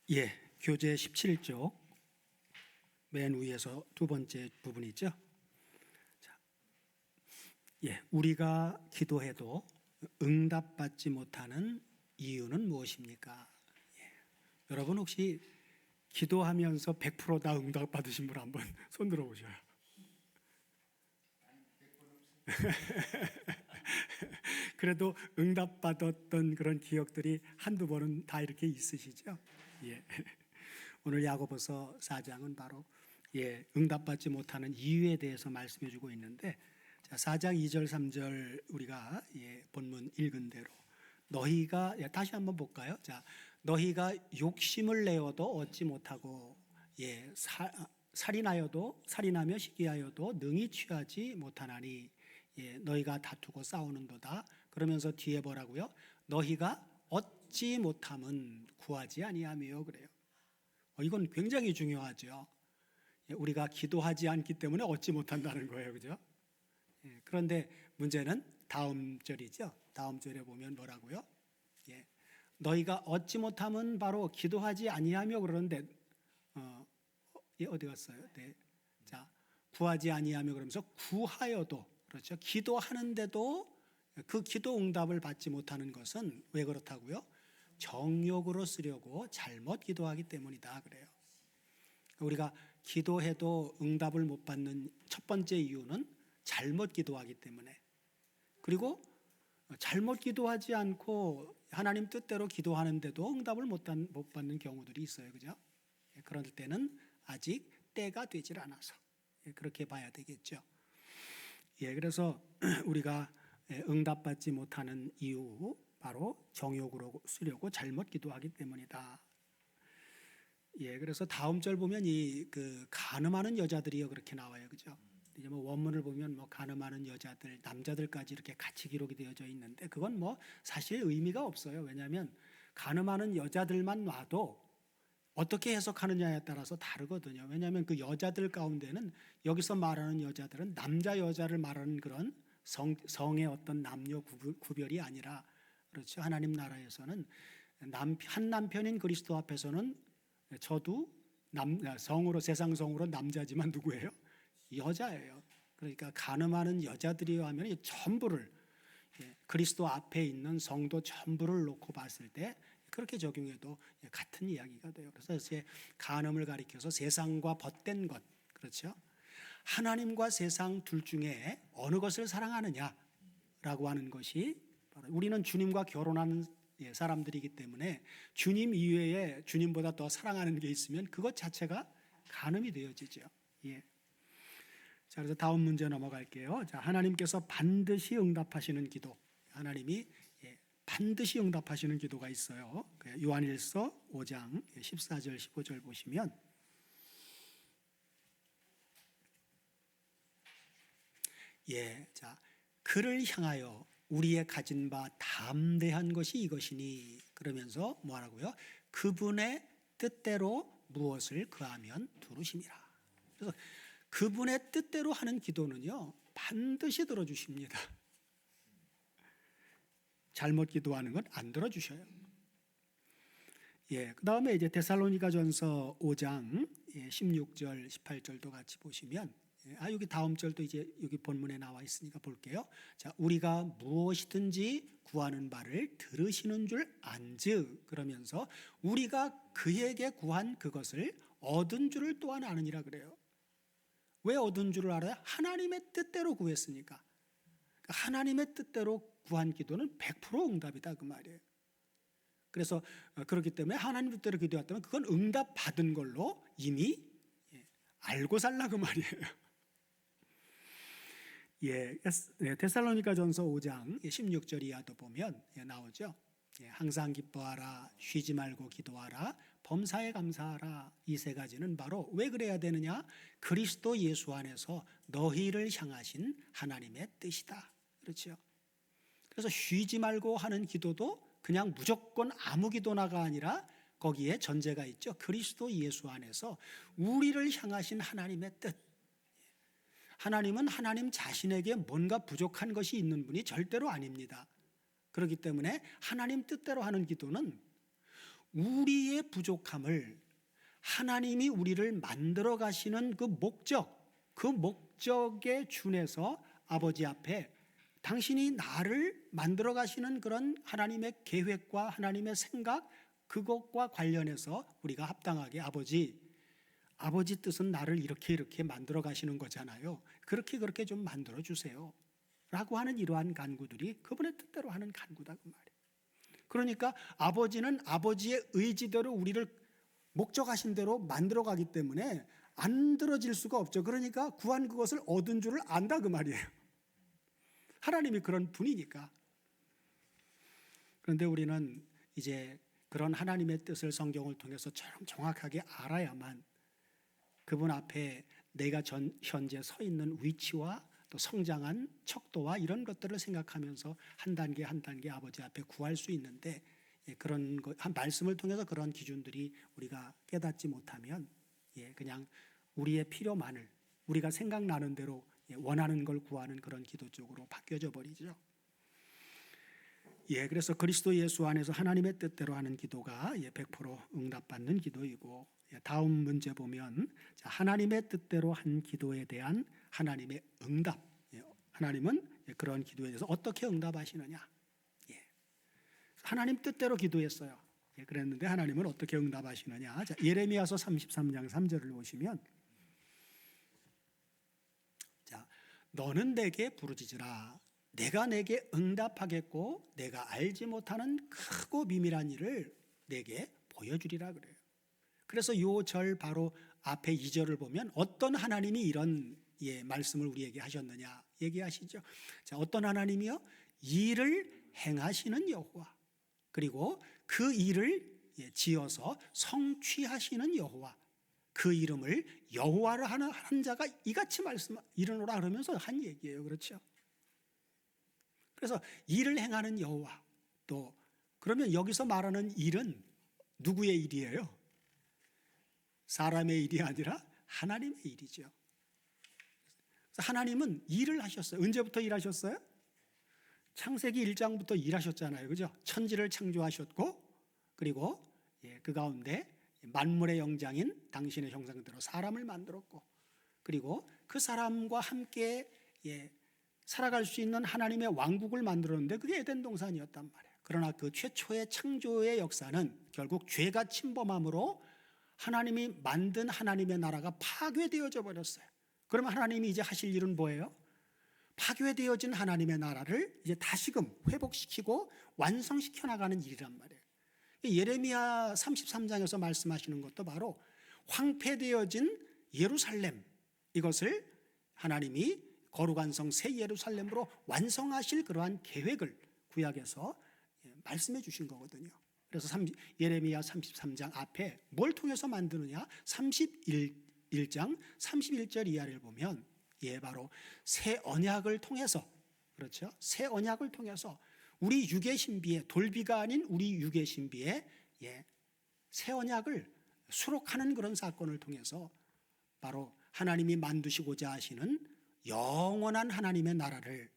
교재 17쪽 맨 위에서 두 번째 부분이죠. 자, 우리가 기도해도 응답받지 못하는 이유는 무엇입니까? 여러분 혹시 기도하면서 100%다 응답받으신 분 한번 손 들어보셔요. 그래도 응답받았던 그런 기억들이 한두 번은 다 이렇게 있으시죠? 오늘 야고보서 4장은 바로 응답받지 못하는 이유에 대해서 말씀해 주고 있는데, 자, 4장 2절 3절 우리가 본문 읽은 대로 너희가, 다시 한번 볼까요? 자, 너희가 욕심을 내어도 얻지 못하고 살인하며 시기하여도 능히 취하지 못하나니 너희가 다투고 싸우는도다. 그러면서 뒤에 뭐라고요? 너희가 얻지 못함은 구하지 아니하며 그래요. 이건 굉장히 중요하죠. 우리가 기도하지 않기 때문에 얻지 못한다는 거예요, 그죠? 그런데 문제는 다음 절이죠. 다음 절에 보면 뭐라고요? 너희가 얻지 못함은 바로 기도하지 아니하며 그러는데 어디 갔어요? 네. 자, 구하지 아니하며 그러면서 구하여도, 그렇죠? 기도하는데도 그 기도 응답을 받지 못하는 것은 왜 그렇다고요? 정욕으로 쓰려고 잘못 기도하기 때문이다 그래요. 우리가 기도해도 응답을 못 받는 첫 번째 이유는 잘못 기도하기 때문에, 그리고 잘못 기도하지 않고 하나님 뜻대로 기도하는데도 응답을 못 받는 경우들이 있어요, 그죠? 그럴 때는 아직 때가 되질 않아서 그렇게 봐야 되겠죠. 그래서 우리가 응답받지 못하는 이유, 바로 정욕으로 쓰려고 잘못 기도하기 때문이다. 그래서 다음 절 보면 간음하는 여자들이요 그렇게 나와요, 그죠? 이제 원문을 보면 간음하는 여자들, 남자들까지 이렇게 같이 기록이 되어져 있는데, 그건 사실 의미가 없어요. 왜냐하면 간음하는 여자들만 놔도 어떻게 해석하느냐에 따라서 다르거든요. 왜냐하면 그 여자들 가운데는, 여기서 말하는 여자들은 남자 여자를 말하는 그런 성의 어떤 남녀 구별이 아니라, 그렇죠, 하나님 나라에서는 한 남편인 그리스도 앞에서는 저도 성으로, 세상 성으로 남자지만 누구예요? 여자예요. 그러니까 간음하는 여자들이요 하면 전부를, 그리스도 앞에 있는 성도 전부를 놓고 봤을 때 그렇게 적용해도 같은 이야기가 돼요. 그래서 이제 간음을 가리켜서 세상과 벗된 것, 그렇죠? 하나님과 세상 둘 중에 어느 것을 사랑하느냐라고 하는 것이, 바로 우리는 주님과 결혼하는 사람들이기 때문에 주님 이외에 주님보다 더 사랑하는 게 있으면 그것 자체가 간음이 되어지죠. 자, 그래서 다음 문제 넘어갈게요. 자, 하나님께서 반드시 응답하시는 기도, 하나님이 반드시 응답하시는 기도가 있어요. 요한일서 5장 14절 15절 보시면, 자, 그를 향하여 우리의 가진 바 담대한 것이 이것이니, 그러면서 뭐라고요? 그분의 뜻대로 무엇을 구하면 두루심이라. 그래서 그분의 뜻대로 하는 기도는요 반드시 들어주십니다. 잘못 기도하는 건 안 들어주셔요. 그 다음에 이제 데살로니가전서 5장 16절 18절도 같이 보시면, 여기 다음 절도 이제 여기 본문에 나와 있으니까 볼게요. 자, 우리가 무엇이든지 구하는 바를 들으시는 줄 안즉, 그러면서 우리가 그에게 구한 그것을 얻은 줄을 또한 아느니라 그래요. 왜 얻은 줄을 알아요? 하나님의 뜻대로 구했으니까. 하나님의 뜻대로 구한 기도는 100% 응답이다 그 말이에요. 그래서 그렇기 때문에 하나님 뜻대로 기도했다면 그건 응답 받은 걸로 이미 알고 살라 그 말이에요. 데살로니가전서 5장 16절 이하도 보면 나오죠. 항상 기뻐하라, 쉬지 말고 기도하라, 범사에 감사하라. 이 세 가지는 바로 왜 그래야 되느냐? 그리스도 예수 안에서 너희를 향하신 하나님의 뜻이다. 그렇죠? 그래서 쉬지 말고 하는 기도도 그냥 무조건 아무 기도나가 아니라 거기에 전제가 있죠. 그리스도 예수 안에서 우리를 향하신 하나님의 뜻. 하나님은 하나님 자신에게 뭔가 부족한 것이 있는 분이 절대로 아닙니다. 그렇기 때문에 하나님 뜻대로 하는 기도는 우리의 부족함을 하나님이 우리를 만들어 가시는 그 목적에 준해서 아버지 앞에 당신이 나를 만들어 가시는 그런 하나님의 계획과 하나님의 생각, 그것과 관련해서 우리가 합당하게 아버지 뜻은 나를 이렇게 만들어 가시는 거잖아요. 그렇게 좀 만들어 주세요 라고 하는 이러한 간구들이 그분의 뜻대로 하는 간구다 그 말이에요. 그러니까 아버지는 아버지의 의지대로 우리를 목적하신 대로 만들어 가기 때문에 안 들어질 수가 없죠. 그러니까 구한 그것을 얻은 줄을 안다 그 말이에요. 하나님이 그런 분이니까. 그런데 우리는 이제 그런 하나님의 뜻을 성경을 통해서 정확하게 알아야만 그분 앞에 내가 현재 서 있는 위치와 또 성장한 척도와 이런 것들을 생각하면서 한 단계 아버지 앞에 구할 수 있는데, 그런 한 말씀을 통해서 그런 기준들이 우리가 깨닫지 못하면 그냥 우리의 필요만을 우리가 생각나는 대로 원하는 걸 구하는 그런 기도 쪽으로 바뀌어져 버리죠. 그래서 그리스도 예수 안에서 하나님의 뜻대로 하는 기도가 100% 응답받는 기도이고, 다음 문제 보면 하나님의 뜻대로 한 기도에 대한 하나님의 응답. 하나님은 그런 기도에 대해서 어떻게 응답하시느냐. 하나님 뜻대로 기도했어요. 그랬는데 하나님은 어떻게 응답하시느냐. 자, 예레미야서 33장 3절을 보시면, 자, 너는 내게 부르짖으라. 내가 내게 응답하겠고 내가 알지 못하는 크고 비밀한 일을 내게 보여주리라 그래요. 그래서 이 절 바로 앞에 2절을 보면 어떤 하나님이 이런 말씀을 우리에게 하셨느냐 얘기하시죠. 자, 어떤 하나님이요? 일을 행하시는 여호와, 그리고 그 일을 지어서 성취하시는 여호와, 그 이름을 여호와를 한 자가 이같이 이르노라 그러면서 한 얘기예요. 그렇죠? 그래서 일을 행하는 여호와, 또 그러면 여기서 말하는 일은 누구의 일이에요? 사람의 일이 아니라 하나님의 일이죠. 그래서 하나님은 일을 하셨어요. 언제부터 일하셨어요? 창세기 1장부터 일하셨잖아요. 그죠? 천지를 창조하셨고, 그리고 그 가운데 만물의 영장인 당신의 형상대로 사람을 만들었고, 그리고 그 사람과 함께 살아갈 수 있는 하나님의 왕국을 만들었는데 그게 에덴 동산이었단 말이에요. 그러나 그 최초의 창조의 역사는 결국 죄가 침범함으로 하나님이 만든 하나님의 나라가 파괴되어져 버렸어요. 그러면 하나님이 이제 하실 일은 뭐예요? 파괴되어진 하나님의 나라를 이제 다시금 회복시키고 완성시켜 나가는 일이란 말이에요. 예레미야 33장에서 말씀하시는 것도 바로 황폐되어진 예루살렘, 이것을 하나님이 거룩한 성 새 예루살렘으로 완성하실 그러한 계획을 구약에서 말씀해 주신 거거든요. 그래서 예레미야 33장 앞에 뭘 통해서 만드느냐? 31장 31절 이하를 보면 바로 새 언약을 통해서, 그렇죠? 새 언약을 통해서 우리 육의 신비에, 돌비가 아닌 우리 육의 신비에 새 언약을 수록하는 그런 사건을 통해서 바로 하나님이 만드시고자 하시는 영원한 하나님의 나라를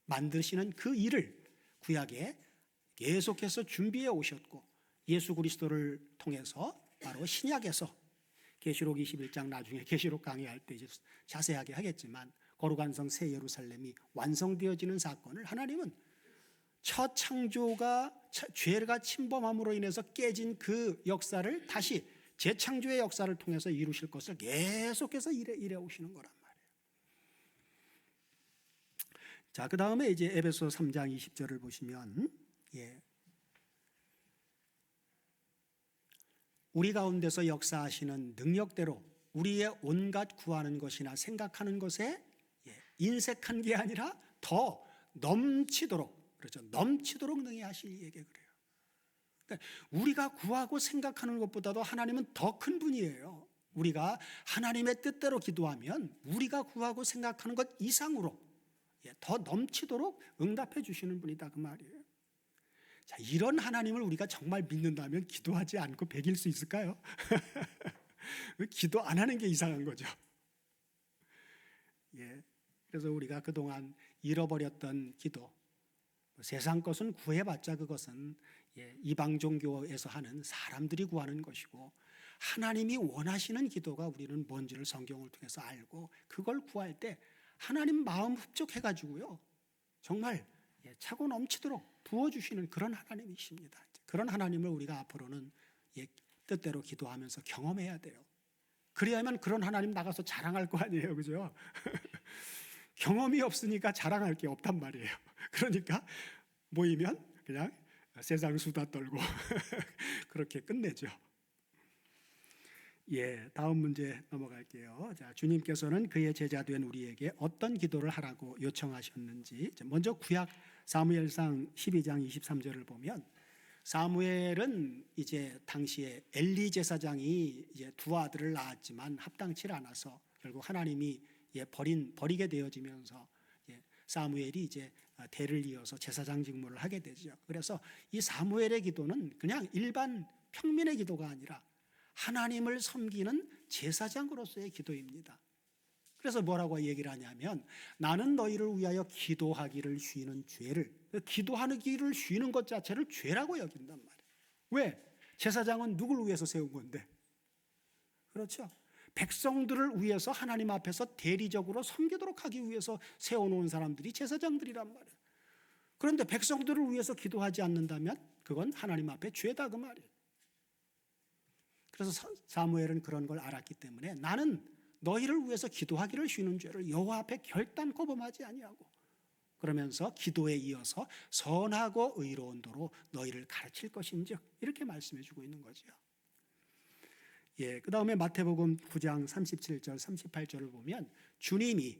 만드시는 그 일을 구약에 계속해서 준비해 오셨고, 예수 그리스도를 통해서 바로 신약에서 계시록 21장 나중에 계시록 강의할 때 이제 자세하게 하겠지만 거룩한 성 새 예루살렘이 완성되어지는 사건을 하나님은 첫 창조가 죄가 침범함으로 인해서 깨진 그 역사를 다시 재창조의 역사를 통해서 이루실 것을 계속해서 일해 오시는 거란 말이에요. 자, 그 다음에 이제 에베소 3장 20절을 보시면 우리 가운데서 역사하시는 능력대로 우리의 온갖 구하는 것이나 생각하는 것에 인색한 게 아니라 더 넘치도록, 그렇죠? 넘치도록 능히 하실 얘기 그래요. 그러니까 우리가 구하고 생각하는 것보다도 하나님은 더 큰 분이에요. 우리가 하나님의 뜻대로 기도하면 우리가 구하고 생각하는 것 이상으로 더 넘치도록 응답해 주시는 분이다 그 말이에요. 자, 이런 하나님을 우리가 정말 믿는다면 기도하지 않고 배길 수 있을까요? 기도 안 하는 게 이상한 거죠. 그래서 우리가 그동안 잃어버렸던 기도, 세상 것은 구해봤자 그것은 이방 종교에서 하는 사람들이 구하는 것이고, 하나님이 원하시는 기도가 우리는 뭔지를 성경을 통해서 알고 그걸 구할 때 하나님 마음 흡족해가지고요 정말 차고 넘치도록 부어주시는 그런 하나님이십니다. 그런 하나님을 우리가 앞으로는 뜻대로 기도하면서 경험해야 돼요. 그래야만 그런 하나님 나가서 자랑할 거 아니에요, 그죠? 경험이 없으니까 자랑할 게 없단 말이에요. 그러니까 모이면 그냥 세상 수다 떨고 그렇게 끝내죠. 다음 문제 넘어갈게요. 자, 주님께서는 그의 제자 된 우리에게 어떤 기도를 하라고 요청하셨는지, 먼저 구약 사무엘상 12장 23절을 보면, 사무엘은 이제 당시에 엘리 제사장이 이제 두 아들을 낳았지만 합당치 않아서 결국 하나님이 버리게 되어지면서 사무엘이 이제 대를 이어서 제사장 직무를 하게 되죠. 그래서 이 사무엘의 기도는 그냥 일반 평민의 기도가 아니라 하나님을 섬기는 제사장으로서의 기도입니다. 그래서 뭐라고 얘기를 하냐면, 나는 너희를 위하여 기도하기를 쉬는 죄를, 기도하기를 쉬는 것 자체를 죄라고 여긴단 말이에요. 왜? 제사장은 누구를 위해서 세운 건데? 그렇죠. 백성들을 위해서 하나님 앞에서 대리적으로 섬기도록 하기 위해서 세워놓은 사람들이 제사장들이란 말이에요. 그런데 백성들을 위해서 기도하지 않는다면 그건 하나님 앞에 죄다 그 말이에요. 그래서 사무엘은 그런 걸 알았기 때문에 나는 너희를 위해서 기도하기를 쉬는 죄를 여호와 앞에 결단코 범하지 아니하고, 그러면서 기도에 이어서 선하고 의로운 도로 너희를 가르칠 것인즉 이렇게 말씀해 주고 있는 거죠. 그 다음에 마태복음 9장 37절 38절을 보면 주님이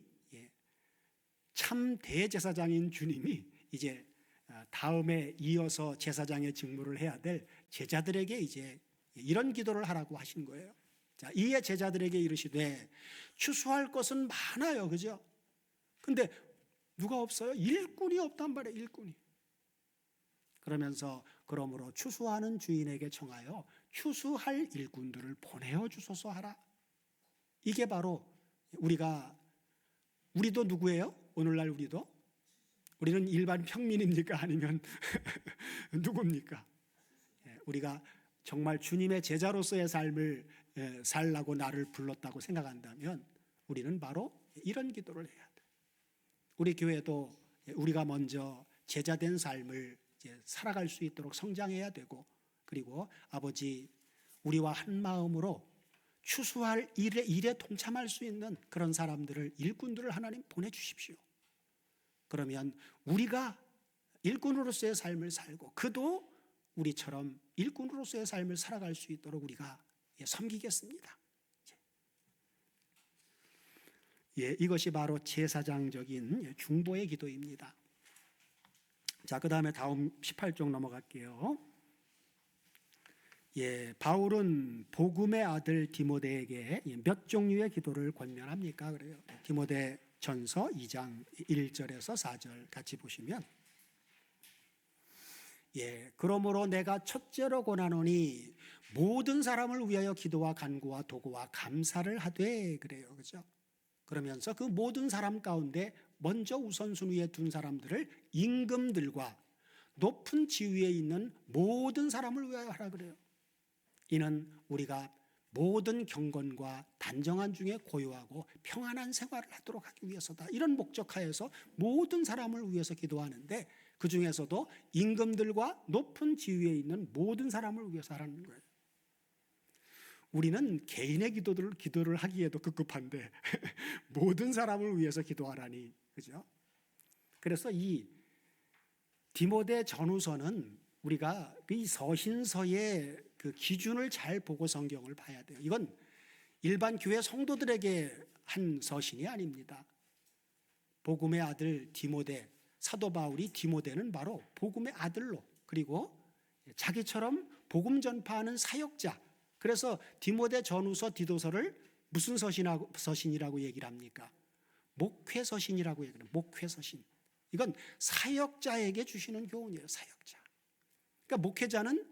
참 대제사장인 주님이 이제 다음에 이어서 제사장의 직무를 해야 될 제자들에게 이제 이런 기도를 하라고 하신 거예요. 자, 이에 제자들에게 이르시되 추수할 것은 많아요, 그죠? 근데 누가 없어요? 일꾼이 없단 말이에요, 일꾼이. 그러면서 그러므로 추수하는 주인에게 청하여 추수할 일꾼들을 보내어 주소서 하라. 이게 바로 우리도 누구예요? 오늘날 우리는 일반 평민입니까? 아니면 누굽니까? 우리가 정말 주님의 제자로서의 삶을 살라고 나를 불렀다고 생각한다면 우리는 바로 이런 기도를 해야 돼. 우리 교회도 우리가 먼저 제자된 삶을 살아갈 수 있도록 성장해야 되고, 그리고 아버지 우리와 한 마음으로 추수할 일에 동참할 수 있는 그런 사람들을, 일꾼들을 하나님 보내주십시오. 그러면 우리가 일꾼으로서의 삶을 살고 그도 우리처럼 일꾼으로서의 삶을 살아갈 수 있도록 우리가 섬기겠습니다. 이것이 바로 제사장적인 중보의 기도입니다. 자, 그 다음에 다음 18쪽 넘어갈게요. 바울은 복음의 아들 디모데에게 몇 종류의 기도를 권면합니까? 그래요. 디모데 전서 2장 1절에서 4절 같이 보시면, 그러므로 내가 첫째로 권하노니 모든 사람을 위하여 기도와 간구와 도구와 감사를 하되, 그래요, 그죠? 그러면서 그 모든 사람 가운데 먼저 우선순위에 둔 사람들을 임금들과 높은 지위에 있는 모든 사람을 위하여 하라 그래요. 이는 우리가 모든 경건과 단정한 중에 고요하고 평안한 생활을 하도록 하기 위해서다. 이런 목적하에서 모든 사람을 위해서 기도하는데, 그 중에서도 임금들과 높은 지위에 있는 모든 사람을 위해서 하라는 거예요. 우리는 개인의 기도를 하기에도 급급한데 모든 사람을 위해서 기도하라니, 그죠? 그래서 이 디모데 전후서는 우리가 이 서신서의 그 기준을 잘 보고 성경을 봐야 돼요. 이건 일반 교회 성도들에게 한 서신이 아닙니다. 복음의 아들 디모데, 사도 바울이 디모데는 바로 복음의 아들로, 그리고 자기처럼 복음 전파하는 사역자, 그래서 디모데 전후서 디도서를 무슨 서신이라고 얘기를 합니까? 목회서신이라고 얘기해요. 목회서신. 이건 사역자에게 주시는 교훈이에요. 사역자. 그러니까 목회자는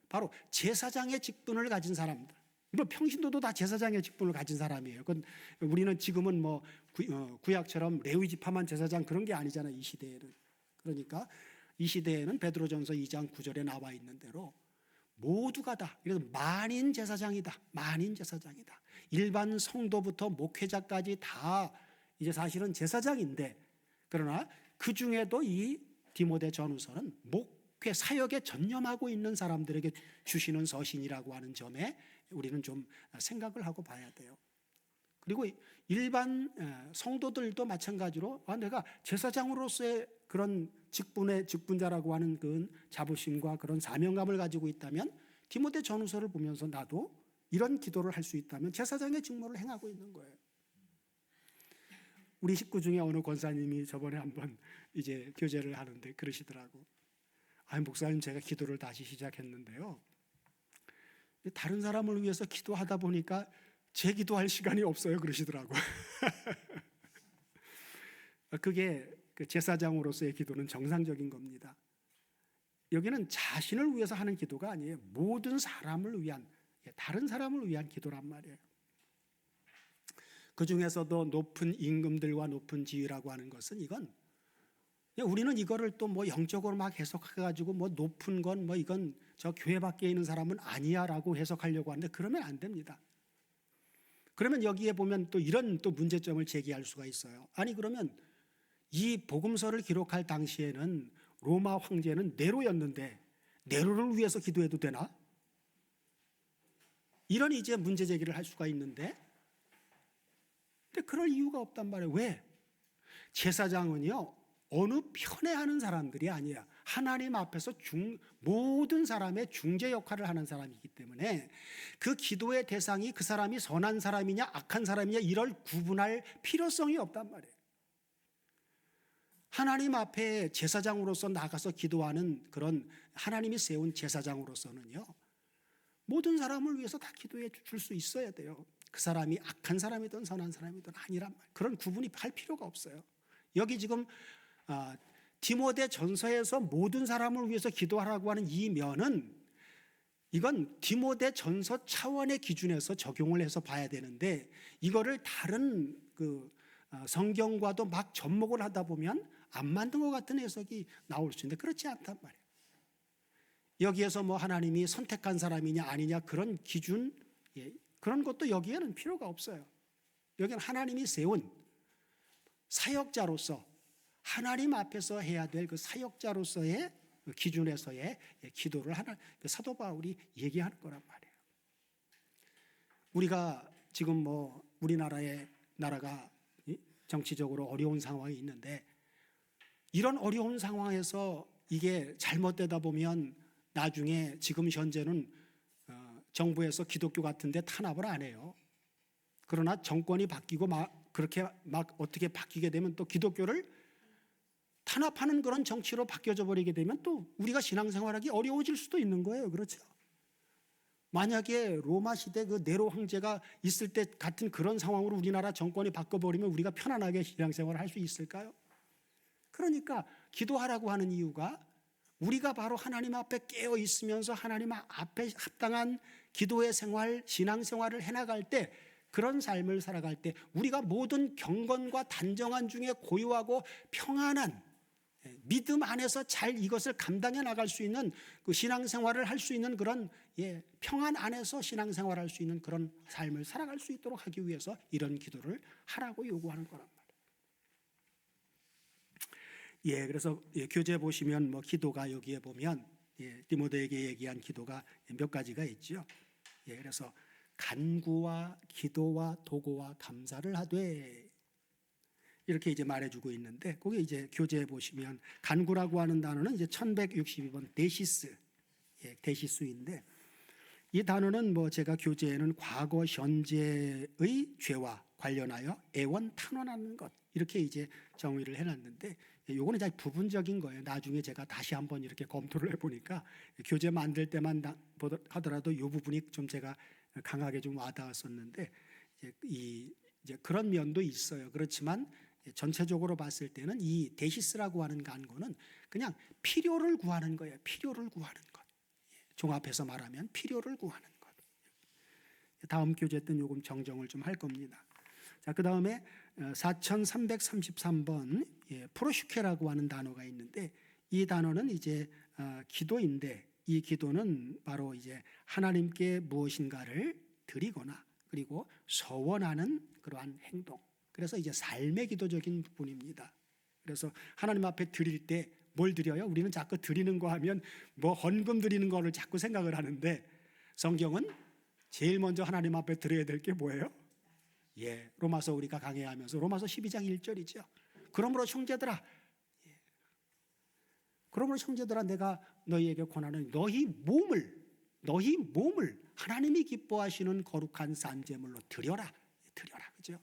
바로 제사장의 직분을 가진 사람들. 뭐 평신도도 다 제사장의 직분을 가진 사람이에요. 그건 우리는 지금은 뭐 구약처럼 레위 지파만 제사장 그런 게 아니잖아요, 이 시대에는. 그러니까 이 시대에는 베드로전서 2장 9절에 나와 있는 대로 모두가 다, 그래서 만인 제사장이다. 만인 제사장이다. 일반 성도부터 목회자까지 다 이제 사실은 제사장인데, 그러나 그 중에도 이 디모데 전후서는 목회 사역에 전념하고 있는 사람들에게 주시는 서신이라고 하는 점에 우리는 좀 생각을 하고 봐야 돼요. 그리고 일반 성도들도 마찬가지로 내가 제사장으로서의 그런 직분자라고 하는 그 자부심과 그런 사명감을 가지고 있다면 디모데 전후서를 보면서 나도 이런 기도를 할 수 있다면 제사장의 직무를 행하고 있는 거예요. 우리 식구 중에 어느 권사님이 저번에 한번 이제 교제를 하는데 그러시더라고. 목사님, 제가 기도를 다시 시작했는데요, 다른 사람을 위해서 기도하다 보니까 제 기도할 시간이 없어요, 그러시더라고. 그게 그 제사장으로서의 기도는 정상적인 겁니다. 여기는 자신을 위해서 하는 기도가 아니에요. 모든 사람을 위한, 다른 사람을 위한 기도란 말이에요. 그 중에서도 높은 임금들과 높은 지위라고 하는 것은 이건 우리는 이거를 또 뭐 영적으로 막 해석해가지고 뭐 높은 건 뭐 이건 저 교회 밖에 있는 사람은 아니야라고 해석하려고 하는데 그러면 안 됩니다. 그러면 여기에 보면 또 이런 또 문제점을 제기할 수가 있어요. 아니 그러면 이 복음서를 기록할 당시에는 로마 황제는 네로였는데 네로를 위해서 기도해도 되나? 이런 이제 문제 제기를 할 수가 있는데, 근데 그럴 이유가 없단 말이에요. 왜? 제사장은요 어느 편에 하는 사람들이 아니야. 하나님 앞에서 모든 사람의 중재 역할을 하는 사람이기 때문에 그 기도의 대상이 그 사람이 선한 사람이냐 악한 사람이냐 이걸 구분할 필요성이 없단 말이에요. 하나님 앞에 제사장으로서 나가서 기도하는 그런 하나님이 세운 제사장으로서는요 모든 사람을 위해서 다 기도해 줄 수 있어야 돼요. 그 사람이 악한 사람이든 선한 사람이든 아니란 말. 그런 구분이 할 필요가 없어요. 여기 지금 디모데 전서에서 모든 사람을 위해서 기도하라고 하는 이 면은 이건 디모데 전서 차원의 기준에서 적용을 해서 봐야 되는데, 이거를 다른 그 성경과도 막 접목을 하다 보면 안 맞는 것 같은 해석이 나올 수 있는데 그렇지 않단 말이에요. 여기에서 뭐 하나님이 선택한 사람이냐 아니냐 그런 기준, 그런 것도 여기에는 필요가 없어요. 여기는 하나님이 세운 사역자로서 하나님 앞에서 해야 될 그 사역자로서의 기준에서의 기도를 사도 바울이 얘기하는 거란 말이에요. 우리가 지금 뭐 나라가 정치적으로 어려운 상황이 있는데, 이런 어려운 상황에서 이게 잘못되다 보면 나중에 지금 현재는 정부에서 기독교 같은데 탄압을 안 해요. 그러나 정권이 바뀌고 그렇게 어떻게 바뀌게 되면 또 기독교를 탄압하는 그런 정치로 바뀌어져 버리게 되면 또 우리가 신앙생활하기 어려워질 수도 있는 거예요. 그렇죠? 만약에 로마 시대 그 네로 황제가 있을 때 같은 그런 상황으로 우리나라 정권이 바꿔버리면 우리가 편안하게 신앙생활을 할 수 있을까요? 그러니까 기도하라고 하는 이유가 우리가 바로 하나님 앞에 깨어 있으면서 하나님 앞에 합당한 기도의 생활, 신앙생활을 해나갈 때, 그런 삶을 살아갈 때 우리가 모든 경건과 단정한 중에 고요하고 평안한 믿음 안에서 잘 이것을 감당해 나갈 수 있는 그 신앙생활을 할 수 있는 그런 평안 안에서 신앙생활을 할 수 있는 그런 삶을 살아갈 수 있도록 하기 위해서 이런 기도를 하라고 요구하는 거란 말이에요. 그래서 교재 보시면 뭐 기도가 여기에 보면 디모데에게 얘기한 기도가 몇 가지가 있죠. 그래서 간구와 기도와 도고와 감사를 하되 이렇게 이제 말해주고 있는데, 거기 이제 교재에 보시면 간구라고 하는 단어는 이제 1162번 데시스인데, 이 단어는 뭐 제가 교재에는 과거 현재의 죄와 관련하여 애원 탄원하는 것 이렇게 이제 정의를 해놨는데, 요거는 이제 부분적인 거예요. 나중에 제가 다시 한번 이렇게 검토를 해보니까 교재 만들 때만 하더라도 이 부분이 좀 제가 강하게 좀 와닿았었는데, 이제 그런 면도 있어요. 그렇지만 전체적으로 봤을 때는 이 데시스라고 하는 간구는 그냥 필요를 구하는 거예요. 필요를 구하는 것. 종합해서 말하면 필요를 구하는 것. 다음 교재 때는 조금 정정을 좀 할 겁니다. 자, 그 다음에 4333번 프로슈케라고 하는 단어가 있는데, 이 단어는 이제 기도인데, 이 기도는 바로 이제 하나님께 무엇인가를 드리거나 그리고 서원하는 그러한 행동. 그래서 이제 삶의 기도적인 부분입니다. 그래서 하나님 앞에 드릴 때 뭘 드려요? 우리는 자꾸 드리는 거 하면 뭐 헌금 드리는 거를 자꾸 생각을 하는데, 성경은 제일 먼저 하나님 앞에 드려야 될 게 뭐예요? 로마서 우리가 강해하면서 로마서 12장 1절이죠. 그러므로 형제들아, 내가 너희에게 권하는 너희 몸을 하나님이 기뻐하시는 거룩한 산제물로 드려라. 그죠?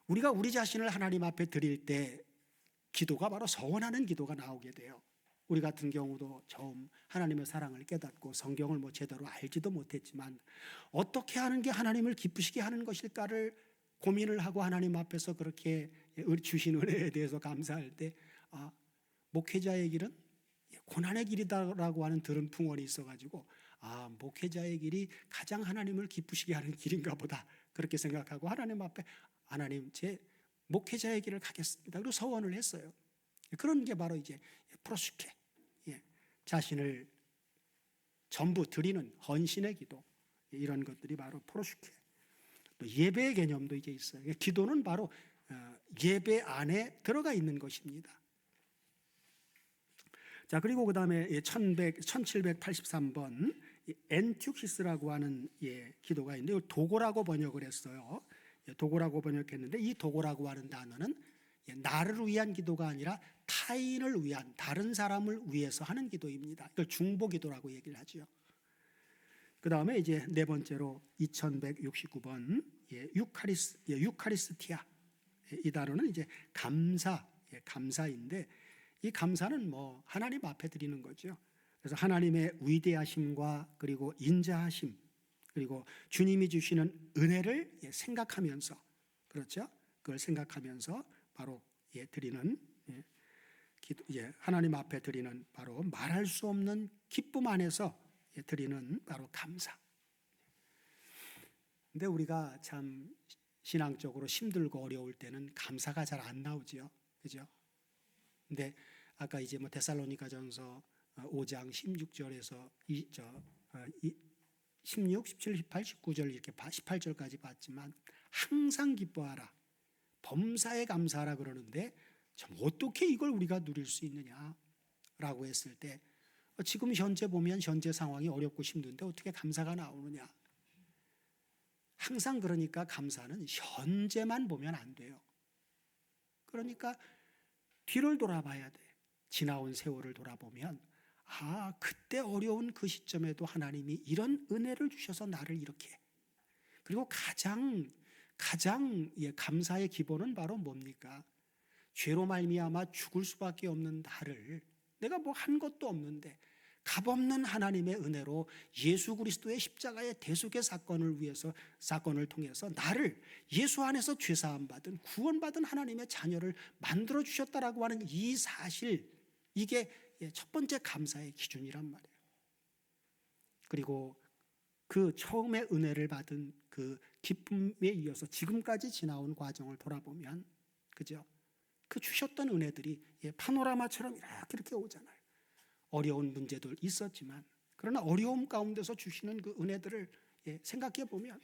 우리가 우리 자신을 하나님 앞에 드릴 때 기도가 바로 서원하는 기도가 나오게 돼요. 우리 같은 경우도 처음 하나님의 사랑을 깨닫고 성경을 제대로 알지도 못했지만 어떻게 하는 게 하나님을 기쁘시게 하는 것일까를 고민을 하고 하나님 앞에서 그렇게 주신 은혜에 대해서 감사할 때, 목회자의 길은 고난의 길이다라고 하는 들은 풍월이 있어가지고, 목회자의 길이 가장 하나님을 기쁘시게 하는 길인가 보다, 그렇게 생각하고 하나님 앞에, 하나님 제 목회자의 길을 가겠습니다, 그리고 서원을 했어요. 그런 게 바로 이제 프로스케, 자신을 전부 드리는 헌신의 기도, 이런 것들이 바로 프로스케. 또 예배의 개념도 이제 있어요. 기도는 바로 예배 안에 들어가 있는 것입니다. 자, 그리고 그 다음에 1783번 엔튜키스라고 하는 기도가 있는데, 도고라고 번역을 했어요. 도고라고 번역했는데, 이 도고라고 하는 단어는 나를 위한 기도가 아니라 타인을 위한, 다른 사람을 위해서 하는 기도입니다. 이걸 중보기도라고 얘기를 하죠. 그 다음에 이제 네 번째로 2169번 유카리스티아, 이 단어는 이제 감사인데, 이 감사는 하나님 앞에 드리는 거죠. 그래서 하나님의 위대하심과 그리고 인자하심, 그리고 주님이 주시는 은혜를 생각하면서, 그렇죠? 그걸 생각하면서 바로 드리는 하나님 앞에 드리는 바로 말할 수 없는 기쁨 안에서 드리는 바로 감사. 근데 우리가 참 신앙적으로 힘들고 어려울 때는 감사가 잘 안 나오죠, 그죠? 근데 아까 이제 데살로니가전서 5장 16절에서 16, 17, 18, 19절 이렇게 18절까지 봤지만, 항상 기뻐하라, 범사에 감사하라 그러는데, 참 어떻게 이걸 우리가 누릴 수 있느냐라고 했을 때, 지금 현재 보면 현재 상황이 어렵고 힘든데 어떻게 감사가 나오느냐. 항상 그러니까 감사는 현재만 보면 안 돼요. 그러니까 뒤를 돌아봐야 돼. 지나온 세월을 돌아보면, 그때 어려운 그 시점에도 하나님이 이런 은혜를 주셔서 나를 이렇게. 그리고 가장 감사의 기본은 바로 뭡니까? 죄로 말미암아 죽을 수밖에 없는 나를, 내가 한 것도 없는데 값없는 하나님의 은혜로 예수 그리스도의 십자가의 대속의 사건을 통해서 나를 예수 안에서 죄사함 받은, 구원받은 하나님의 자녀를 만들어 주셨다라고 하는 이 사실, 이게 첫 번째 감사의 기준이란 말이에요. 그리고 그 처음에 은혜를 받은 그 기쁨에 이어서 지금까지 지나온 과정을 돌아보면, 그죠? 그 주셨던 은혜들이 파노라마처럼 이렇게 오잖아요. 어려운 문제들 있었지만, 그러나 어려움 가운데서 주시는 그 은혜들을 생각해 보면,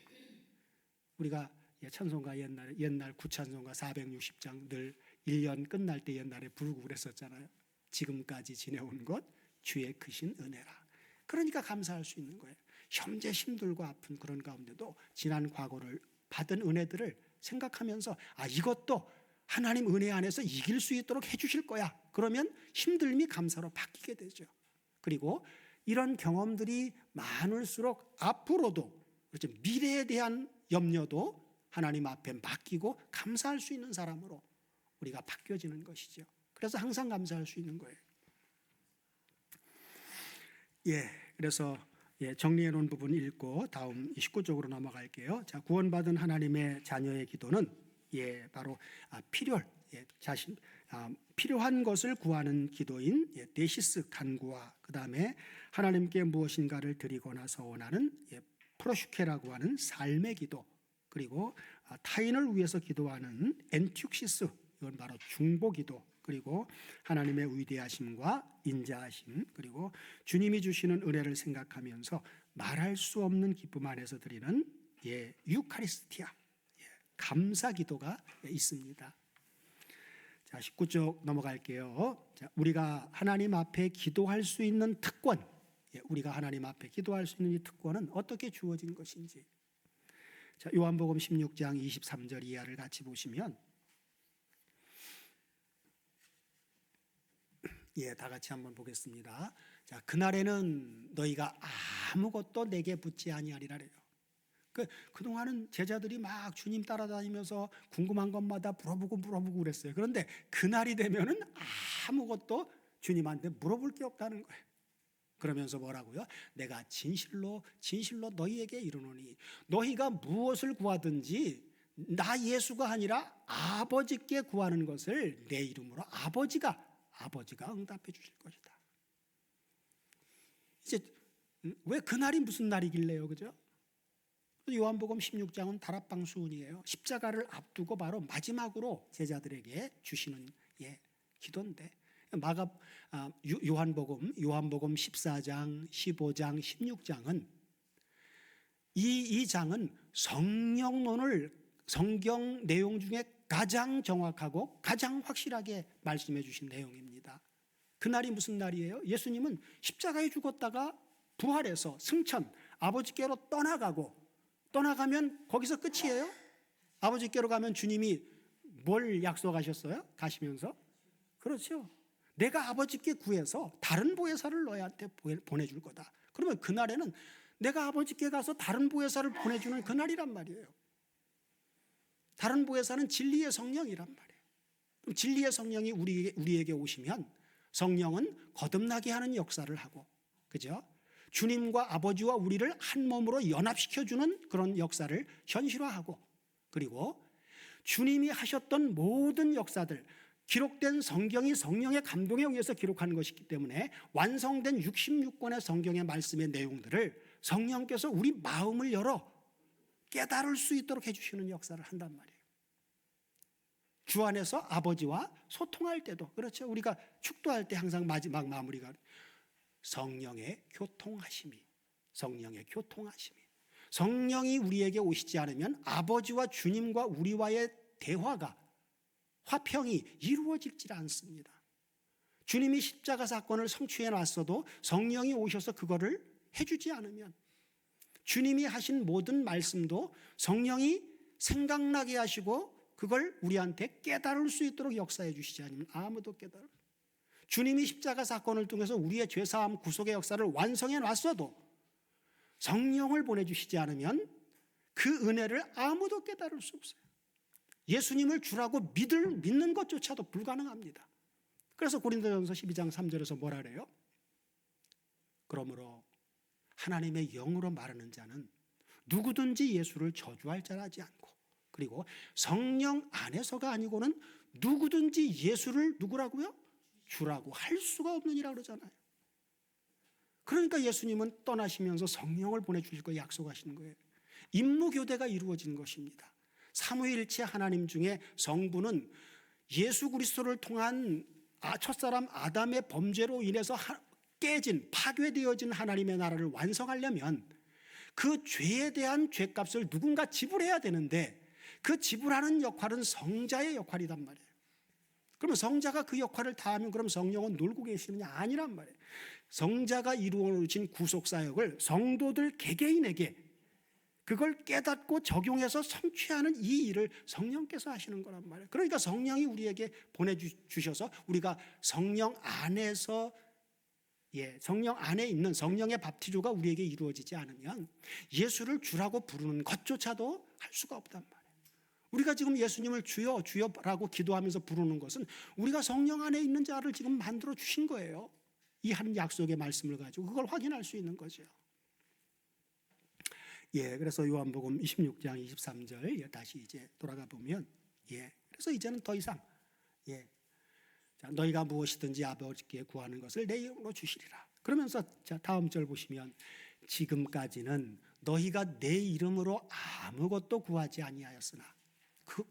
우리가 찬송가 옛날 구찬송가 460장 늘 1년 끝날 때 옛날에 부르고 그랬었잖아요. 지금까지 지내온 것 주의 크신 은혜라. 그러니까 감사할 수 있는 거예요. 현재 힘들고 아픈 그런 가운데도 지난 과거를 받은 은혜들을 생각하면서, 이것도 하나님 은혜 안에서 이길 수 있도록 해주실 거야. 그러면 힘듦이 감사로 바뀌게 되죠. 그리고 이런 경험들이 많을수록 앞으로도, 그렇죠, 미래에 대한 염려도 하나님 앞에 맡기고 감사할 수 있는 사람으로 우리가 바뀌어지는 것이죠. 그래서 항상 감사할 수 있는 거예요. 그래서 정리해 놓은 부분 읽고 다음 19쪽으로 넘어갈게요. 자, 구원받은 하나님의 자녀의 기도는 바로 필요한 것을 구하는 기도인 데시스 간구와, 그 다음에 하나님께 무엇인가를 드리거나 서원하는 프로슈케라고 하는 삶의 기도, 그리고 타인을 위해서 기도하는 엔튜시스, 이건 바로 중보기도, 그리고 하나님의 위대하심과 인자하심, 그리고 주님이 주시는 은혜를 생각하면서 말할 수 없는 기쁨 안에서 드리는 유카리스티아, 감사 기도가 있습니다. 자, 19쪽 넘어갈게요. 자, 우리가 하나님 앞에 기도할 수 있는 특권, 우리가 하나님 앞에 기도할 수 있는 이 특권은 어떻게 주어진 것인지. 자, 요한복음 16장 23절 이하를 같이 보시면, 다 같이 한번 보겠습니다. 자, 그날에는 너희가 아무것도 내게 묻지 아니하리라래요. 그동안은 제자들이 막 주님 따라다니면서 궁금한 것마다 물어보고 그랬어요. 그런데 그날이 되면은 아무것도 주님한테 물어볼 게 없다는 거예요. 그러면서 뭐라고요? 내가 진실로 너희에게 이르노니 너희가 무엇을 구하든지 나 예수가 아니라 아버지께 구하는 것을 내 이름으로 아버지가 응답해 주실 것이다. 이제 왜 그날이 무슨 날이길래요, 그죠? 요한복음 16장은 다락방수훈이에요. 십자가를 앞두고 바로 마지막으로 제자들에게 주시는 기도인데, 요한복음 14장, 15장, 16장은 이 장은 성경 내용 중에 가장 정확하고 가장 확실하게 말씀해 주신 내용입니다. 그날이 무슨 날이에요? 예수님은 십자가에 죽었다가 부활해서 승천, 아버지께로 떠나가면 거기서 끝이에요? 아버지께로 가면 주님이 뭘 약속하셨어요? 가시면서? 그렇죠. 내가 아버지께 구해서 다른 보혜사를 너희한테 보내줄 거다. 그러면 그날에는 내가 아버지께 가서 다른 보혜사를 보내주는 그날이란 말이에요. 다른 보혜사는 진리의 성령이란 말이에요. 그럼 진리의 성령이 우리에게 오시면 성령은 거듭나게 하는 역사를 하고, 그죠? 주님과 아버지와 우리를 한 몸으로 연합시켜주는 그런 역사를 현실화하고, 그리고 주님이 하셨던 모든 역사들, 기록된 성경이 성령의 감동에 의해서 기록한 것이기 때문에 완성된 66권의 성경의 말씀의 내용들을 성령께서 우리 마음을 열어 깨달을 수 있도록 해주시는 역사를 한단 말이에요. 주 안에서 아버지와 소통할 때도 그렇죠. 우리가 축도할 때 항상 마지막 마무리가 성령의 교통하심이. 성령이 우리에게 오시지 않으면 아버지와 주님과 우리와의 대화가, 화평이 이루어지질 않습니다. 주님이 십자가 사건을 성취해 놨어도 성령이 오셔서 그거를 해주지 않으면, 주님이 하신 모든 말씀도 성령이 생각나게 하시고 그걸 우리한테 깨달을 수 있도록 역사해 주시지 않으면 아무도 깨달을, 주님이 십자가 사건을 통해서 우리의 죄사함 구속의 역사를 완성해 놨어도 성령을 보내주시지 않으면 그 은혜를 아무도 깨달을 수 없어요. 예수님을 주라고 믿는 것조차도 불가능합니다. 그래서 고린도전서 12장 3절에서 뭐라 그래요? 그러므로 하나님의 영으로 말하는 자는 누구든지 예수를 저주할 자라지 않고, 그리고 성령 안에서가 아니고는 누구든지 예수를 누구라고요? 주라고 할 수가 없느니라 그러잖아요. 그러니까 예수님은 떠나시면서 성령을 보내주실 거 약속하시는 거예요. 임무교대가 이루어진 것입니다. 삼위일체 하나님 중에 성부는 예수 그리스도를 통한 첫사람 아담의 범죄로 인해서 파괴되어진 하나님의 나라를 완성하려면 그 죄에 대한 죄값을 누군가 지불해야 되는데, 그 지불하는 역할은 성자의 역할이란 말이에요. 그러면 성자가 그 역할을 다하면 그럼 성령은 놀고 계시느냐? 아니란 말이에요. 성자가 이루어진 구속사역을 성도들 개개인에게 그걸 깨닫고 적용해서 성취하는 이 일을 성령께서 하시는 거란 말이에요. 그러니까 성령이 우리에게 보내주셔서 우리가 성령 안에서, 성령 안에 있는 성령의 밥티조가 우리에게 이루어지지 않으면 예수를 주라고 부르는 것조차도 할 수가 없단 말이에요. 우리가 지금 예수님을 주여 주여라고 기도하면서 부르는 것은 우리가 성령 안에 있는 자를 지금 만들어 주신 거예요. 이 한 약속의 말씀을 가지고 그걸 확인할 수 있는 거죠. 그래서 요한복음 26장 23절 다시 이제 돌아가 보면, 그래서 이제는 더 이상 자, 너희가 무엇이든지 아버지께 구하는 것을 내 이름으로 주시리라. 그러면서 자, 다음 절 보시면, 지금까지는 너희가 내 이름으로 아무것도 구하지 아니하였으나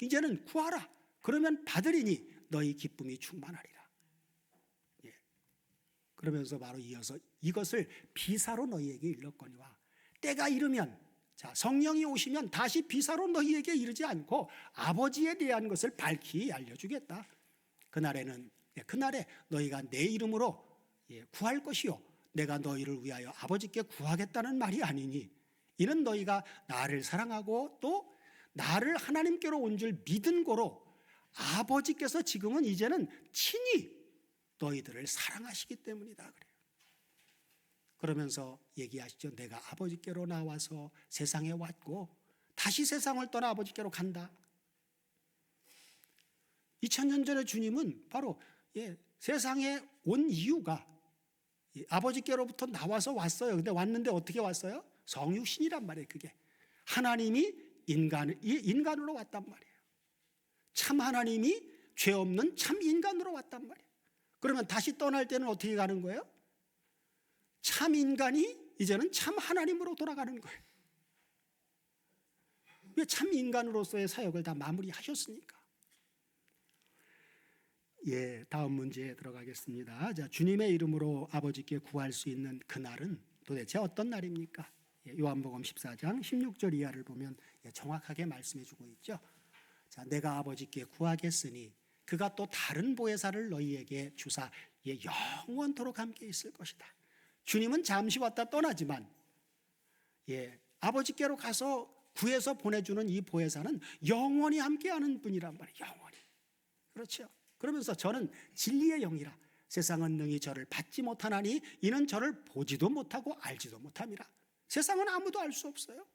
이제는 구하라. 그러면 받으리니 너희 기쁨이 충만하리라. 예. 그러면서 바로 이어서 이것을 비사로 너희에게 일렀거니와 때가 이르면, 자, 성령이 오시면 다시 비사로 너희에게 이르지 않고 아버지에 대한 것을 밝히 알려주겠다. 그날에 너희가 내 이름으로 구할 것이요 내가 너희를 위하여 아버지께 구하겠다는 말이 아니니 이는 너희가 나를 사랑하고 또 나를 하나님께로 온 줄 믿은 고로 아버지께서 지금은 이제는 친히 너희들을 사랑하시기 때문이다 그래요. 그러면서 얘기하시죠. 내가 아버지께로 나와서 세상에 왔고 다시 세상을 떠나 아버지께로 간다. 2000년 전에 주님은 바로 세상에 온 이유가 아버지께로부터 나와서 왔어요. 근데 왔는데 어떻게 왔어요? 성육신이란 말이에요. 그게 하나님이 인간으로 왔단 말이에요. 참 하나님이 죄 없는 참 인간으로 왔단 말이에요. 그러면 다시 떠날 때는 어떻게 가는 거예요? 참 인간이 이제는 참 하나님으로 돌아가는 거예요. 왜 참 인간으로서의 사역을 다 마무리하셨으니까. 다음 문제에 들어가겠습니다. 자, 주님의 이름으로 아버지께 구할 수 있는 그날은 도대체 어떤 날입니까? 요한복음 14장 16절 이하를 보면 정확하게 말씀해 주고 있죠. 자, 내가 아버지께 구하겠으니 그가 또 다른 보혜사를 너희에게 주사 영원토록 함께 있을 것이다. 주님은 잠시 왔다 떠나지만 아버지께로 가서 구해서 보내주는 이 보혜사는 영원히 함께하는 분이란 말이에요. 영원히. 그렇죠. 그러면서 저는 진리의 영이라 세상은 능히 저를 받지 못하나니 이는 저를 보지도 못하고 알지도 못함이라. 세상은 아무도 알 수 없어요.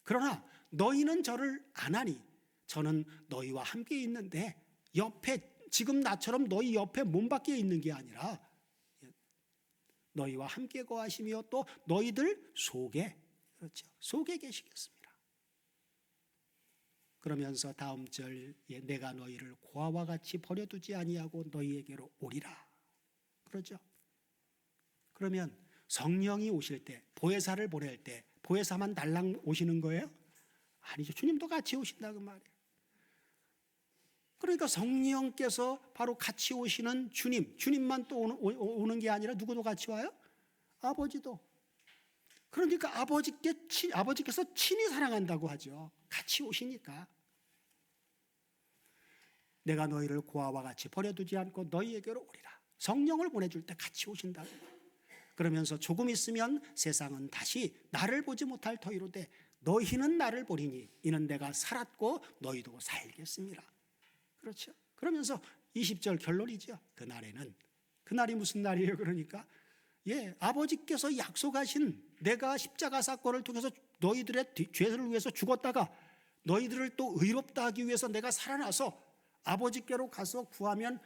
그러나 너희는 저를 아나니 저는 너희와 함께 있는데 옆에 지금 나처럼 너희 옆에 몸 밖에 있는 게 아니라 너희와 함께 거하시며 또 너희들 속에, 그렇죠, 속에 계시겠습니다. 그러면서 다음 절 내가 너희를 고아와 같이 버려두지 아니하고 너희에게로 오리라. 그러죠. 그러면 성령이 오실 때 보혜사를 보낼 때 보혜사만 달랑 오시는 거예요? 아니죠. 주님도 같이 오신다 그 말이에요. 그러니까 성령께서 바로 같이 오시는 주님만 또 오는 게 아니라 누구도 같이 와요? 아버지도. 그러니까 아버지께서 친히 사랑한다고 하죠. 같이 오시니까. 내가 너희를 고아와 같이 버려두지 않고 너희에게로 오리라. 성령을 보내줄 때 같이 오신다. 그러면서 조금 있으면 세상은 다시 나를 보지 못할 터이로되 너희는 나를 보리니 이는 내가 살았고 너희도 살겠습니다. 그렇죠. 그러면서 20절 결론이죠. 그날이 무슨 날이에요? 그러니까 아버지께서 약속하신 내가 십자가 사건을 통해서 너희들의 죄를 위해서 죽었다가 너희들을 또 의롭다 하기 위해서 내가 살아나서 아버지께로 가서 구하면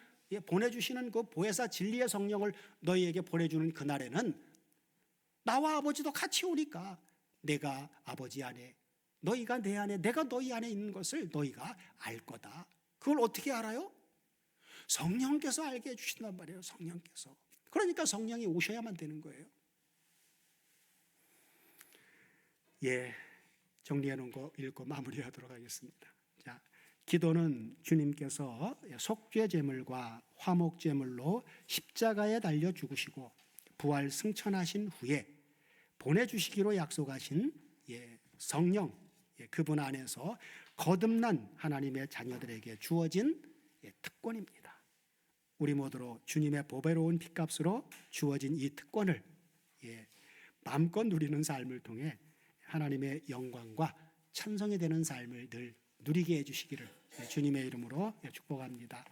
보내주시는 그 보혜사 진리의 성령을 너희에게 보내주는 그날에는 나와 아버지도 같이 오니까 내가 아버지 안에 너희가 내 안에 내가 너희 안에 있는 것을 너희가 알 거다. 그걸 어떻게 알아요? 성령께서 알게 해주신단 말이에요. 성령께서. 그러니까 성령이 오셔야만 되는 거예요. 정리해 놓은 거 읽고 마무리하도록 하겠습니다. 자, 기도는 주님께서 속죄 제물과 화목 제물로 십자가에 달려 죽으시고 부활 승천하신 후에 보내주시기로 약속하신 성령, 그분 안에서 거듭난 하나님의 자녀들에게 주어진 특권입니다. 우리 모두로 주님의 보배로운 핏값으로 주어진 이 특권을 마음껏 누리는 삶을 통해 하나님의 영광과 찬송이 되는 삶을 늘 누리게 해주시기를 주님의 이름으로 축복합니다.